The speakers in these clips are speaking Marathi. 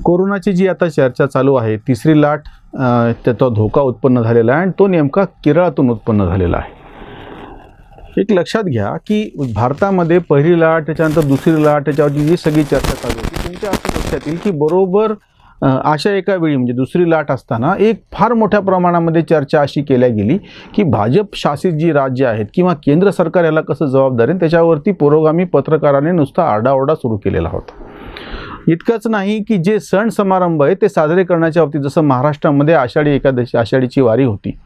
कोरोनाची जी आता चर्चा चालू आहे, तिसरी लाट त्याचा धोका उत्पन्न झालेला आहे आणि तो नेमका केरळातून उत्पन्न झालेला आहे. एक लक्षात घ्या की भारतामध्ये पहिली लाट, त्याच्यानंतर दुसरी लाट, त्याच्यावरची जी सगळी चर्चा चालू होती, तुमच्या असं लक्षात येईल की बरोबर अशा एका वेळी म्हणजे दुसरी लाट असताना एक फार मोठ्या प्रमाणामध्ये चर्चा अशी केल्या गेली की भाजप शासित जी राज्य आहेत किंवा केंद्र सरकार याला कसं जबाबदार आहे, त्याच्यावरती पुरोगामी पत्रकारांनी नुसता आरडाओरडा सुरू केलेला होता. इतकंच नाही की जे सण समारंभ आहे ते साजरे करण्याच्या बाबतीत, जसं महाराष्ट्रामध्ये आषाढी एकादशी, आषाढीची वारी होती,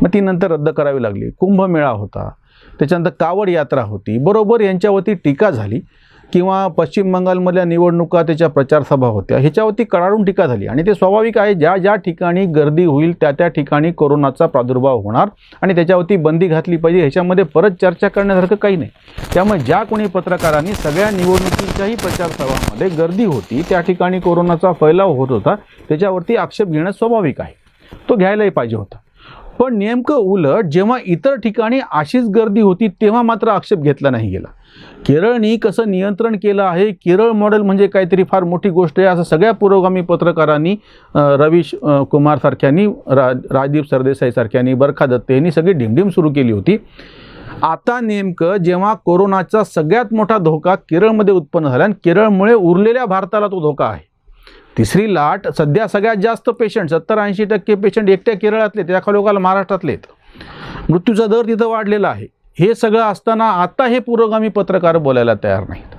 मग ती नंतर रद्द करावी लागली. कुंभमेळा होता, त्याच्यानंतर कावड यात्रा होती, बरोबर यांच्यावरती टीका झाली. किंवा पश्चिम बंगालमधल्या निवडणुका, त्याच्या प्रचारसभा होत्या, ह्याच्यावरती कडाडून टीका झाली. आणि ते स्वाभाविक आहे, ज्या ज्या ठिकाणी गर्दी होईल त्या त्या ठिकाणी कोरोनाचा प्रादुर्भाव होणार आणि त्याच्यावरती बंदी घातली पाहिजे, ह्याच्यामध्ये परत चर्चा करण्यासारखं काही नाही. त्यामुळे ज्या कोणी पत्रकारांनी सगळ्या निवडणुकीच्याही प्रचारसभामध्ये गर्दी होती, त्या ठिकाणी कोरोनाचा फैलाव होत होता, त्याच्यावरती आक्षेप घेणं स्वाभाविक आहे, तो घ्यायलाही पाहिजे होता. पण नेमकं उलट जेव्हा इतर ठिकाणी अशीच गर्दी होती तेव्हा मात्र आक्षेप घेतला नाही गेला. केरळनी कसं नियंत्रण केलं आहे, केरळ मॉडेल म्हणजे काहीतरी फार मोठी गोष्ट आहे असं सगळ्या पुरोगामी पत्रकारांनी, रवीश कुमार सारख्यांनी, राजदीप सरदेसाई सारख्यांनी, बरखा दत्ते यांनी सगळी ढिमढिम सुरू केली होती. आता नेमकं जेव्हा कोरोनाचा सगळ्यात मोठा धोका केरळमध्ये उत्पन्न झाला आणि केरळमुळे उरलेल्या भारताला तो धोका आहे. तिसरी लाट सध्या सगळ्यात जास्त पेशंट, 70-80% पेशंट एकट्या केरळातले, त्याखालोखाल महाराष्ट्रातले आहेत. मृत्यूचा दर तिथं वाढलेला आहे. हे सगळं असताना आता हे पुरोगामी पत्रकार बोलायला तयार नाहीत.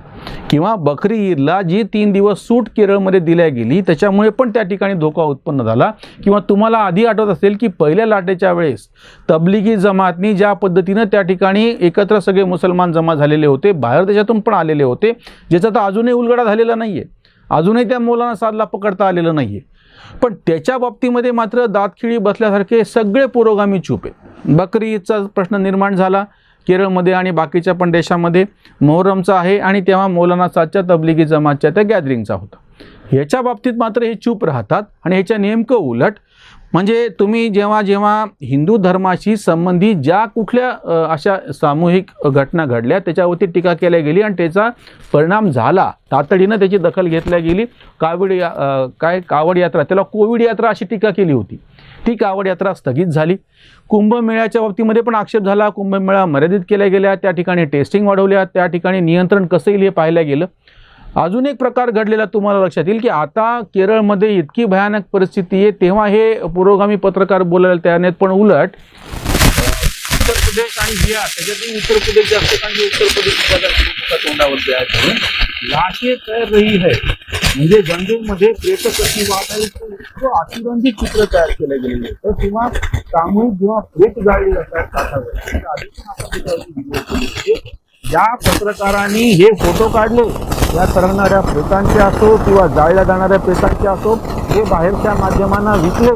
किंवा बकरी ईदला जी 3 दिवस सूट केरळमध्ये दिल्या गेली त्याच्यामुळे पण त्या ठिकाणी धोका उत्पन्न झाला. किंवा तुम्हाला आधी आठवत असेल की पहिल्या लाटेच्या वेळेस तबलिगी जमातनी ज्या पद्धतीनं त्या ठिकाणी एकत्र सगळे मुसलमान जमा झालेले होते, बाहेर देशातून पण आलेले होते, ज्याचा तर अजूनही उलगडा झालेला नाही आहे, अजूनही त्या मौलाना सादला पकडता आलेलं नाही आहे. पण त्याच्या बाबतीमध्ये मात्र दातखिळी बसल्यासारखे सगळे पुरोगामी चूप आहेत. बकरी ईदचा प्रश्न निर्माण झाला केरळमध्ये आणि बाकीच्या पण देशामध्ये, मोहरमचा आहे आणि तेव्हा मौलाना सादच्या तबलिगी जमातच्या त्या गॅदरिंगचा होता. ह्याच्या बाबतीत मात्र हे चूप राहतात. आणि ह्याच्या नेमकं उलट म्हणजे तुम्ही जेव्हा जेव्हा हिंदू धर्माशी संबंधित ज्या कुठल्या अशा सामूहिक घटना घडल्या त्याच्यावरती टीका केल्या गेली आणि त्याचा परिणाम झाला, तातडीनं त्याची दखल घेतल्या गेली. कावड यात्रा, त्याला कोविड यात्रा अशी टीका केली होती, ती कावड यात्रा स्थगित झाली. कुंभमेळ्याच्या बाबतीमध्ये पण आक्षेप झाला, कुंभमेळा मर्यादित केल्या गेल्या, त्या ठिकाणी टेस्टिंग वाढवल्या, त्या ठिकाणी नियंत्रण कसं येईल हे पाहायला गेलं. अजून एक प्रकार घडलेला तुम्हाला लक्षात येईल की आता केरळमध्ये इतकी भयानक परिस्थिती आहे तेव्हा हे पुरोगामी पत्रकार बोलायला तयार नाहीत. पण उलट उत्तर प्रदेश आणि बिहार, त्याच्यातही उत्तर प्रदेश जास्त, कारण उत्तर प्रदेश तोंडावरती आहे, लाशे तैर रही है, म्हणजे गंगेमध्ये प्रेत कशी वाटायचं अतिरंजित चित्र तयार केलं गेलेलं होतं. किंवा सामूहिक जेव्हा प्रेत जाळले जातात काठावर, ज्या पत्रकारांनी हे फोटो काढले, या तरंगणाऱ्या प्रेतांचे असो किंवा जाळल्या जाणाऱ्या प्रेतांचे असो, हे बाहेरच्या माध्यमांना विकले,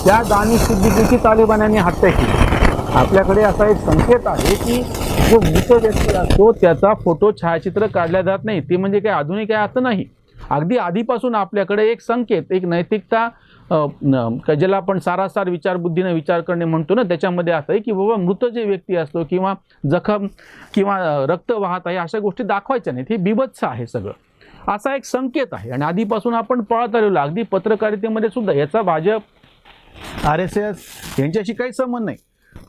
त्या दानी सिद्दीकीची तालिबान्यांनी हत्या केली. आपल्याकडे असा एक संकेत आहे की जो मृत व्यक्ती असतो त्याचा फोटो छायाचित्र काढल्या जात नाही. ते म्हणजे काय आधुनिक आहे असं नाही, अगदी आधीपासून आपल्याकडे एक संकेत, एक नैतिकता, ज्याला आपण सारासार विचारबुद्धीने विचार करणे म्हणतो ना, त्याच्यामध्ये असं आहे की बाबा मृत जे व्यक्ती असतो किंवा जखम किंवा रक्त वाहत आहे अशा गोष्टी दाखवायच्या नाहीत. हे बिभत्स आहे सगळं, असा एक संकेत आहे आणि आधीपासून आपण पळत आलेलो. अगदी पत्रकारितेमध्ये सुद्धा याचा भाजप, RSS यांच्याशी काही संबंध नाही.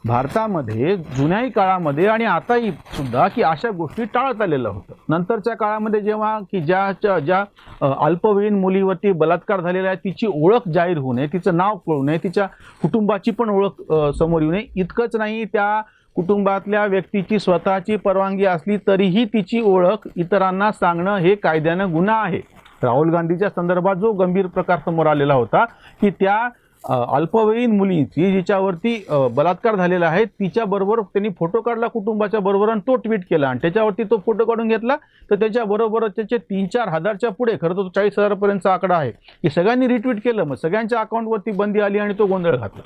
भारतामध्ये जुन्याही काळामध्ये आणि आताही सुद्धा की अशा गोष्टी टाळत आलेलं होतं. नंतरच्या काळामध्ये जेव्हा की ज्या अल्पवयीन मुलीवरती बलात्कार झालेला आहे तिची ओळख जाहीर होऊ नये, तिचं नाव कळू नये, तिच्या कुटुंबाची पण ओळख समोर येऊ नये. इतकंच नाही, त्या कुटुंबातल्या व्यक्तीची स्वतःची परवानगी असली तरीही तिची ओळख इतरांना सांगणं हे कायद्यानं गुन्हा आहे. राहुल गांधीच्या संदर्भात जो गंभीर प्रकार समोर आलेला होता की त्या अल्पवयीन मुलीची जिच्यावरती बलात्कार झालेला आहे तिच्याबरोबर त्यांनी फोटो काढला कुटुंबाच्या बरोबर आणि तो ट्विट केला आणि त्याच्यावरती तो फोटो काढून घेतला. तर त्याच्याबरोबर त्याचे 3-4 हजारच्या पुढे, खरं तर 40,000 पर्यंतचा आकडा आहे, की सगळ्यांनी रिट्विट केलं. मग सगळ्यांच्या अकाउंटवरती बंदी आली आणि तो गोंधळ घातला.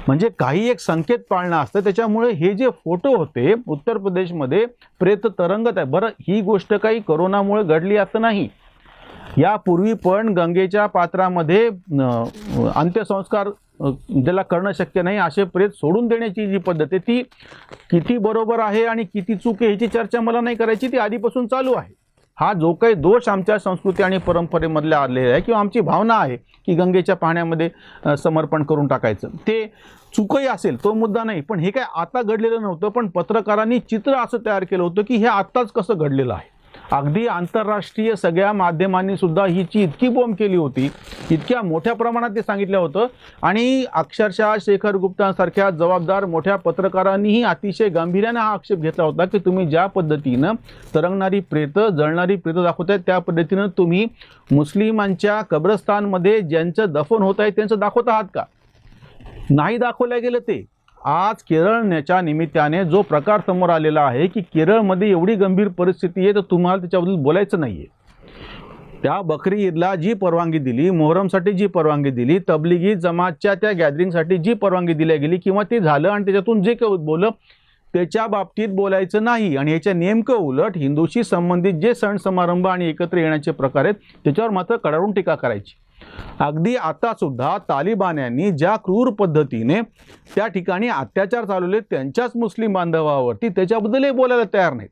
म्हणजे काही एक संकेत पाळणं असतं. त्याच्यामुळे हे जे फोटो होते उत्तर प्रदेशमध्ये प्रेत तरंगत आहे. बरं, ही गोष्ट काही कोरोनामुळे घडली असं नाही. यापूर्वी पण गंगेच्या पात्रामध्ये अंत्यसंस्कार ज्याला करणं शक्य नाही असे प्रेत सोडून देण्याची जी पद्धत आहे ती किती बरोबर आहे आणि किती चूक आहे ह्याची चर्चा मला नाही करायची, ती आधीपासून चालू आहे. हा जो काही दोष आमच्या संस्कृती आणि परंपरेमधल्या आलेला आहे किंवा आमची भावना आहे की गंगेच्या पाण्यामध्ये समर्पण करून टाकायचं, ते चुकही असेल तो मुद्दा नाही. पण हे काय आता घडलेलं नव्हतं, पण पत्रकारांनी चित्र असं तयार केलं होतं की हे आत्ताच कसं घडलेलं आहे. अगदी आंतरराष्ट्रीय सगळ्या माध्यमांनी सुद्धा हिची इतकी बोंब केली होती, इतक्या मोठ्या प्रमाणात ते सांगितलं होतं आणि अक्षरशः शेखर गुप्तांसारख्या जबाबदार मोठ्या पत्रकारांनीही अतिशय गांभीर्याने हा आक्षेप घेतला होता की तुम्ही ज्या पद्धतीनं तरंगणारी प्रेतं, जळणारी प्रेतं दाखवताय त्या पद्धतीनं तुम्ही मुस्लिमांच्या कब्रस्तानमध्ये ज्यांचं दफन होत आहे त्यांचं दाखवत आहात का? नाही दाखवलं गेलं ते. आज केरळच्या निमित्ताने जो प्रकार समोर आलेला आहे की केरळमध्ये एवढी गंभीर परिस्थिती आहे तर तुम्हाला त्याच्याबद्दल बोलायचं नाही आहे. त्या बकरी ईदला जी परवानगी दिली, मोहरमसाठी जी परवानगी दिली, तबलिगी जमातच्या त्या गॅदरिंगसाठी जी परवानगी दिली गेली किंवा ते झालं आणि त्याच्यातून जे काही उद्भवलं त्याच्या बाबतीत बोलायचं नाही. आणि याच्या नेमकं उलट हिंदूशी संबंधित जे सण समारंभ आणि एकत्र येण्याचे प्रकार आहेत त्याच्यावर मात्र कडाडून टीका करायची. अगदी आता सुद्धा तालिबान्यांनी ज्या क्रूर पद्धतीने त्या ठिकाणी अत्याचार चालवले त्यांच्याच मुस्लिम बांधवावरती, त्याच्याबद्दलही बोलायला तयार नाहीत.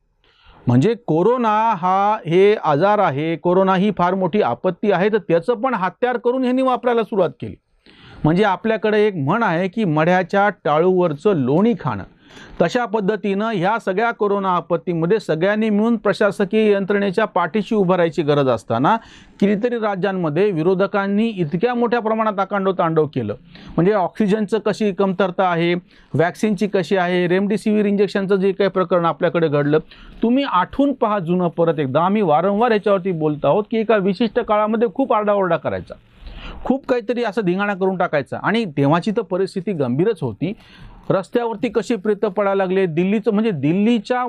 म्हणजे कोरोना हे आजार आहे, कोरोना ही फार मोठी आपत्ती आहे, तर त्याचं पण हत्यार करून ह्यांनी वापरायला सुरुवात केली. म्हणजे आपल्याकडे एक म्हण आहे की मढ्याच्या टाळूवरचं लोणी खाणं. तशा पद्धतीनं ह्या सगळ्या कोरोना आपत्तीमध्ये सगळ्यांनी मिळून प्रशासकीय यंत्रणेच्या पाठीशी उभं राहायची गरज असताना कितीतरी राज्यांमध्ये विरोधकांनी इतक्या मोठ्या प्रमाणात तांडव केलं. म्हणजे ऑक्सिजनचं कशी कमतरता आहे, वॅक्सिनची कशी आहे, रेमडेसिवीर इंजेक्शनचं जे काही प्रकरण आपल्याकडे घडलं, तुम्ही आठवून पहा जुनं परत एकदा. आम्ही वारंवार याच्यावरती बोलत आहोत की एका विशिष्ट काळामध्ये खूप आरडाओरडा करायचा, खूप काहीतरी असं धिंगाणा करून टाकायचा आणि तेव्हाची तर परिस्थिती गंभीरच होती. रस्त्यावरती कशी प्रेतं पडायला लागले, दिल्लीचं म्हणजे दिल्लीच्या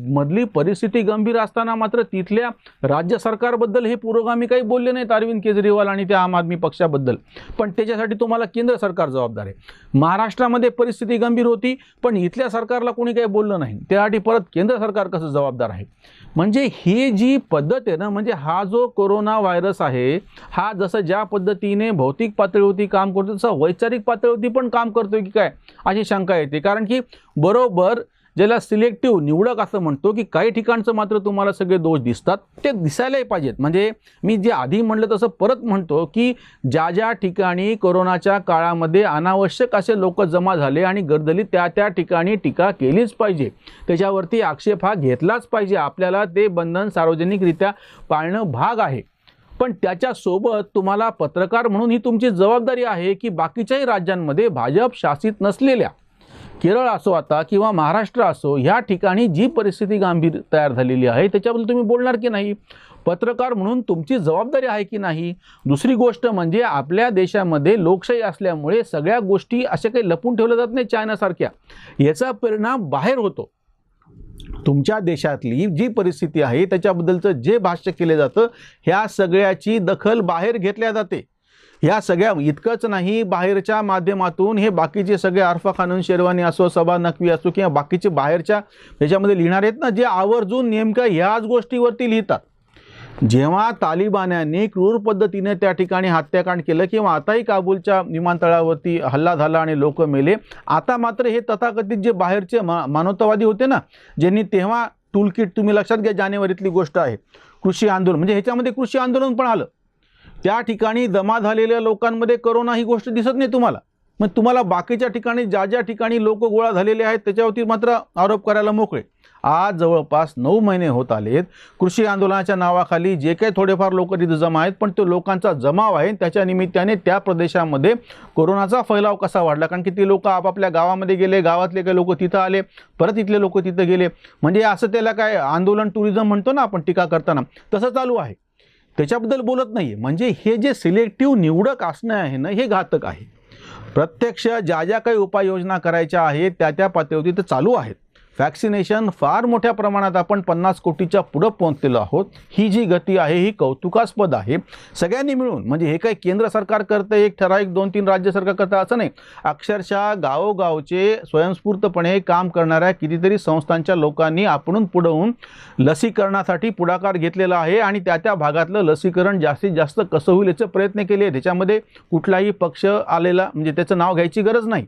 मधली परिस्थिती गंभीर असताना मात्र तिथल्या राज्य सरकारबद्दल हे पुरोगामी काही बोलले नाहीत अरविंद केजरीवाल आणि त्या आम आदमी पक्षाबद्दल. पण त्याच्यासाठी तुम्हाला केंद्र सरकार जबाबदार आहे. महाराष्ट्रामध्ये परिस्थिती गंभीर होती पण इथल्या सरकारला कोणी काही बोललं नाही, त्यासाठी परत केंद्र सरकार कसं जबाबदार आहे. म्हणजे ही जी पद्धत आहे ना, म्हणजे हा जो कोरोना व्हायरस आहे हा जसं ज्या पद्धतीने भौतिक पातळीवरती काम करतो तसं वैचारिक पातळीवरती पण काम करतोय की काय अशी शंका येते. कारण की बरोबर ज्याला सिलेक्टिव्ह निवडक असं म्हणतो की काही ठिकाणचं मात्र तुम्हाला सगळे दोष दिसतात, ते दिसायलाही पाहिजेत. म्हणजे मी जे आधी म्हणलं तसं परत म्हणतो की ज्या ज्या ठिकाणी कोरोनाच्या काळामध्ये अनावश्यक असे लोक जमा झाले आणि गर्दली त्या ठिकाणी टीका केलीच पाहिजे, त्याच्यावरती आक्षेप हा घेतलाच पाहिजे. आपल्याला ते बंधन सार्वजनिकरित्या पाळणं भाग आहे. पण त्याच्यासोबत तुम्हाला पत्रकार म्हणून ही तुमची जबाबदारी आहे की बाकीच्याही राज्यांमध्ये भाजप शासित नसलेल्या, केरळ असो आता किंवा महाराष्ट्र असो, ह्या ठिकाणी जी परिस्थिती गंभीर तयार झालेली आहे त्याच्याबद्दल तुम्ही बोलणार की नाही? पत्रकार म्हणून तुमची जबाबदारी आहे की नाही? दुसरी गोष्ट म्हणजे आपल्या देशामध्ये लोकशाही असल्यामुळे सगळ्या गोष्टी अशा काही लपून ठेवल्या जात नाही चायनासारख्या. याचा परिणाम बाहेर होतो. तुमच्या देशातली जी परिस्थिती आहे त्याच्याबद्दलचं जे भाष्य केले जातं ह्या सगळ्याची दखल बाहेर घेतल्या जाते. ह्या सगळ्या इतकंच नाही, बाहेरच्या माध्यमातून हे बाकीचे सगळे आरफा खानून शेरवानी असो, सबा नकवी असो किंवा बाकीचे बाहेरच्या ह्याच्यामध्ये लिहिणार आहेत ना, जे आवर्जून नेमकं ह्याच गोष्टीवरती लिहितात. जेव्हा तालिबान्यांनी क्रूर पद्धतीने त्या ठिकाणी हत्याकांड केलं किंवा आताही काबूलच्या विमानतळावरती हल्ला झाला आणि लोक मेले, आता मात्र हे तथाकथित जे बाहेरचे मानवतावादी होते ना, ज्यांनी तेव्हा टूलकिट, तुम्ही लक्षात घ्या जानेवारीतली गोष्ट आहे, कृषी आंदोलन, म्हणजे ह्याच्यामध्ये कृषी आंदोलन पण आलं, त्या ठिकाणी जमा झालेल्या लोकांमध्ये कोरोना ही गोष्ट दिसत नाही तुम्हाला. मग तुम्हाला बाकीच्या ठिकाणी ज्या ज्या ठिकाणी लोक गोळा झालेले आहेत त्याच्यावरती मात्र आरोप करायला मोकळे. आज जवळपास 9 महिने होत आलेत कृषी आंदोलनाच्या नावाखाली जे काही थोडेफार लोक तिथे जमा आहेत, पण तो लोकांचा जमाव आहे. त्याच्या निमित्ताने त्या प्रदेशामध्ये कोरोनाचा फैलाव कसा वाढला, कारण की ते लोक आपापल्या गावामध्ये गेले, गावातले काही लोक तिथं आले, परत इथले लोक तिथं गेले. म्हणजे असं त्याला काय आंदोलन टुरिझम म्हणतो ना आपण टीका करताना, तसं चालू आहे. त्याच्याबद्दल बोलत नाही. म्हणजे हे जे सिलेक्टिव्ह निवडक असणं आहे ना, हे घातक आहे. प्रत्यक्ष ज्या ज्या काही उपाययोजना करायच्या आहेत त्या पातळीवरती ते चालू आहेत. वॅक्सिनेशन फार मोठ्या प्रमाणात आपण 50 कोटीच्या पुढं पोहोचलेलो आहोत. ही जी गती आहे ही कौतुकास्पद आहे. सगळ्यांनी मिळून, म्हणजे हे काही केंद्र सरकार करतं, एक ठराविक 2-3 राज्य सरकार करतं असं नाही, अक्षरशः गावोगावचे स्वयंस्फूर्तपणे काम करणाऱ्या कितीतरी संस्थांच्या लोकांनी आपणून पुढं होऊन लसीकरणासाठी पुढाकार घेतलेला आहे आणि त्या भागातलं लसीकरण जास्तीत जास्त कसं होईल याचे प्रयत्न केले. त्याच्यामध्ये कुठलाही पक्ष आलेला म्हणजे त्याचं नाव घ्यायची गरज नाही.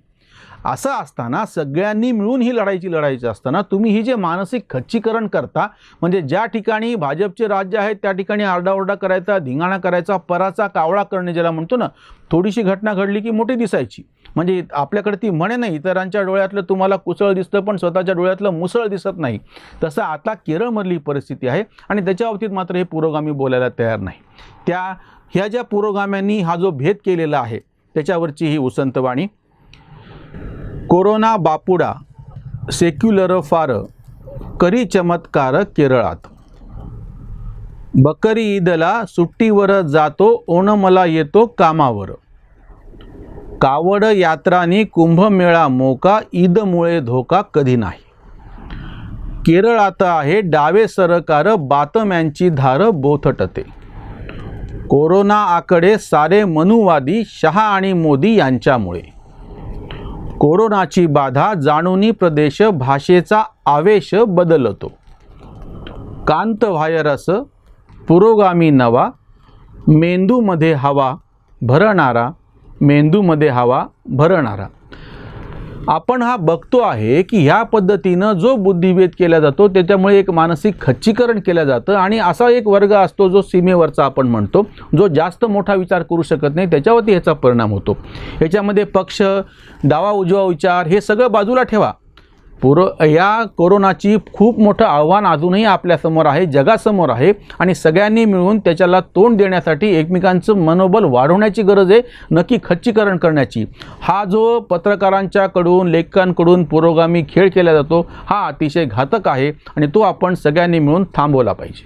असं असताना सगळ्यांनी मिळून ही लढायची असताना तुम्ही ही जे मानसिक खच्चीकरण करता, म्हणजे ज्या ठिकाणी भाजपचे राज्य आहे त्या ठिकाणी आरडाओरडा करायचा, धिंगाणा करायचा, पराचा कावळा करणे ज्याला म्हणतो ना, थोडीशी घटना घडली की मोठी दिसायची. म्हणजे आपल्याकडे ती म्हणे नाही, इतरांच्या डोळ्यातलं तुम्हाला कुसळ दिसतं पण स्वतःच्या डोळ्यातलं मुसळ दिसत नाही, तसं आता केरळमधली परिस्थिती आहे. आणि त्याच्या बाबतीत मात्र हे पुरोगामी बोलायला तयार नाही. ह्या ज्या पुरोगाम्यांनी हा जो भेद केलेला आहे त्याच्यावरची ही उसंतवाणी. कोरोना बापुडा सेक्युलर फार करी चमत्कार केरळात. बकरी ईदला सुट्टीवर जातो, ओणमला येतो कामावर. कावड यात्रानी कुंभमेळा मोका, ईदमुळे धोका कधी नाही. केरळात आहे डावे सरकार, बातम्यांची धार बोथटते. कोरोना आकडे सारे मनुवादी, शहा आणि मोदी यांच्यामुळे. कोरोनाची बाधा जाणूनी प्रदेश, भाषेचा आवेश बदलतो. कांत व्हायरस पुरोगामी नवा, मेंदूमध्ये हवा भरणारा, मेंदूमध्ये हवा भरणारा. आपण हा बघतो आहे की ह्या पद्धतीनं जो बुद्धिभेद केला जातो त्याच्यामुळे एक मानसिक खच्चीकरण केलं जातं. आणि असा एक वर्ग असतो जो सीमेवरचा आपण म्हणतो, जो जास्त मोठा विचार करू शकत नाही, त्याच्यावरती ह्याचा परिणाम होतो. ह्याच्यामध्ये पक्ष, डावा उजवा विचार हे सगळं बाजूला ठेवा. या कोरोनाची खूप मोठं आव्हान अजूनही आपल्यासमोर आहे, जगासमोर आहे. आणि सगळ्यांनी मिळून त्याच्याला तोंड देण्यासाठी एकमेकांचं मनोबल वाढवण्याची गरज आहे, नक्की खच्चीकरण करण्याची. हा जो पत्रकारांच्याकडून, लेखकांकडून पुरोगामी खेळ केला जातो हा अतिशय घातक आहे आणि तो आपण सगळ्यांनी मिळून थांबवला पाहिजे.